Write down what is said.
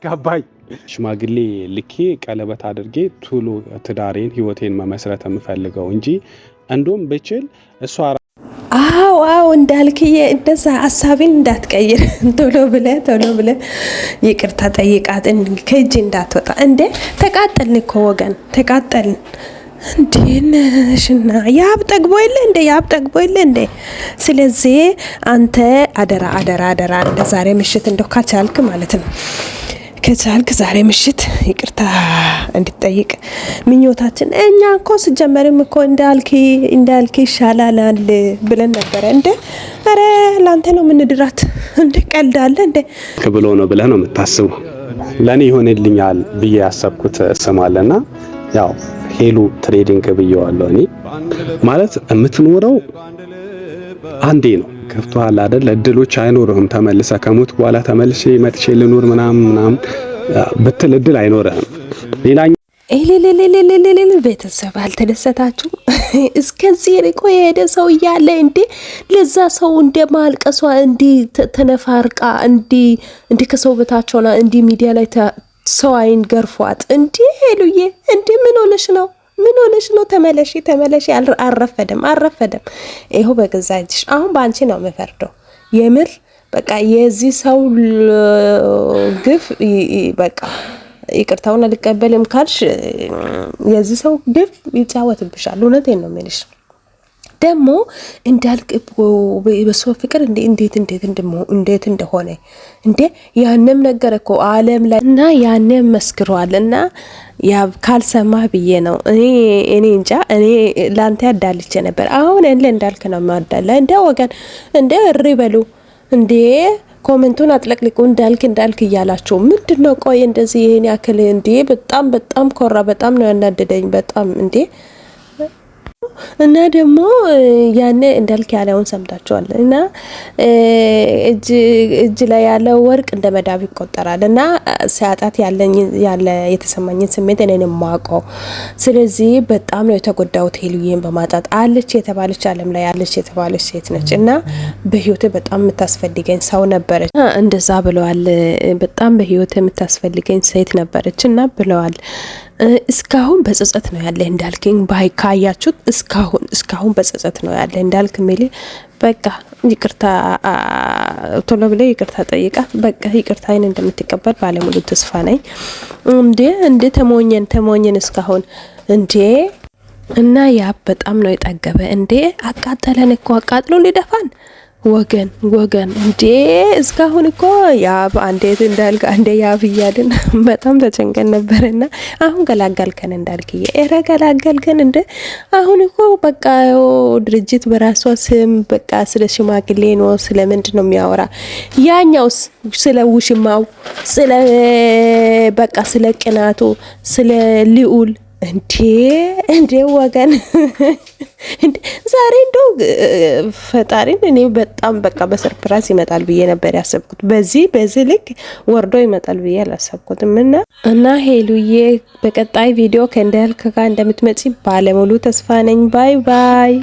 አጋባኝ ሽማግሌ ልኬ ቀለበት አድርጌ ቶሎ ትዳሬን ህይወቴን መመስረት የምፈልገው እንጂ እንደውም በችል እሷ አው እንዳልክዬ እንደዛ ሐሳብን እንዳትቀይር ቶሎ ብለ ይቅርታ ጠይቃት ከእጅ እንዳትወጣ እንዴ ተቃጠልን እኮ ወገን ተቃጠልን እንዴነሽና ያብ ጠግቦ የለ እንዴ ስለዚህ አንተ አደራ ዛሬ ምሽት እንደው ካቻልክ ማለት ነው ከቻልክ ዛሬ ምሽት ይቅርታ እንድትጠይቅ ምኞታችን እኛ እኮ ሲጀመርም እኮ እንዳልክ ይሻላል ብለን ነበር እንዴ አረ ላንተ ነው ምንድራት እንዴ ቀልዳለ እንዴ ከብሎ ነው ብለህ ነው የምታስበው ለኔ ይሆንልኛል ብዬ ያሰብኩት ስማለና ያው ሄሉ ትሬዲንግ ብየዋለሁ እኔ ማለት የምትኖረው አንዴ ነው ከፍቷል አይደል እድሎች አይኖርህም ተመልሰ ከሞት በኋላ ተመልሼ መጥቼ ልኖር ምናምን በትል እድል አይኖርህም ሌላኛ ቤተሰብ አልተደሰታችሁ እስከዚህ ርቆ የሄደ ሰው እያለ እንዴ ለዛ ሰው እንደማልቀሷ እንዲ ተነፋርቃ እንዲ ከሰው በታቸውና እንዲ ሚዲያ ላይ ሰው አይን ገርፏት እንዴ ሄሉዬ እንዴ ምን ሆነሽ ነው ተመለሺ አረፈደም ይሄው በገዛ እጅሽ አሁን ባንቺ ነው መፈርደው የምር በቃ የዚህ ሰው ግፍ በቃ ይቅርታውን አልቀበልም ካልሽ የዚህ ሰው ግፍ ይጫወትብሻል እውነቴን ነው የምልሽ ደግሞ እንዳልክ በሰው ፍቅር እንዴት እንደሆነ እንዴ ያንም ነገር እኮ ዓለም ላይ እና ያንም መስክሯልና ያ ካልሰማ ብዬ ነው እኔ እንጃ እኔ ላንተ ያዳልቼ ነበር አሁን እንዳልክ ነው ማዳላ እንደ ወገን እንደ እሪበሉ እንዴ ኮሜንቱን አጥለቅልቁ እንዳልክ እያላችሁ ምንድነው ቆይ እንደዚህ ይሄን ያክል እንዴ በጣም ኮራ በጣም ነው ያናደደኝ በጣም እንዴ እና ደግሞ ያኔ እንዳልክ ያለውን ሰምታችኋል እና እጅ ላይ ያለው ወርቅ እንደ መዳብ ይቆጠራል እና ሲያጣት ያለ የተሰማኝን ስሜት እኔንም ማቀው ስለዚህ በጣም ነው የተጎዳሁት ሄሉዬን በማጣት አለች የተባለች ዓለም ላይ ያለች የተባለች ሴት ነች እና በህይወቴ በጣም የምታስፈልገኝ ሰው ነበረች እንደዛ ብለዋል በጣም በህይወቴ የምታስፈልገኝ ሴት ነበረች እና ብለዋል እስካሁን በጸጸት ነው ያለ እንዳልከኝ ባይካያችሁት እስካሁን በጸጸት ነው ያለ እንዳልክ ሚሊ በቃ ይቅርታ ቶሎ ብለ ይቅርታ ጠይቃ በቃ ይቅርታዬን እንደምትቀበል ባለሙሉ ተስፋ ነኝ እንዴ ተሞኘን እስካሁን እንዴ እና ያ በጣም ነው የጠገበ እንዴ አቃጠለን እኮ አቃጥሎ ሊደፋን ወገን እንዴ እስካሁን እኮ ያብ አንዴት እንዳልክ አንዴ ያብ ይያልን በጣም ተጨንቀን ነበርና አሁን ገላጋልከን እንዳልክዬ ገላጋልከን እንዴ አሁን እኮ በቃ ድርጅት በራሷ ስም በቃ ስለ ሽማግሌ ነው ስለ ምንድነው የሚያወራ ያኛውስ ስለ ውሽማው ስለ በቃ ስለ ቅናቱ ስለ ልዑል እንዴ ወገን ዛሬ እንደው ፈጣሪን እኔ በጣም በቃ በሰርፕራይዝ ይመጣል ብዬ ነበር ያሰብኩት በዚህ ልክ ወርዶ ይመጣል ብዬ አላሰብኩትም እና ሄሉዬ በቀጣይ ቪዲዮ ከእንዳልክ ጋር እንደምትመጪ ባለሙሉ ተስፋ ነኝ ባይ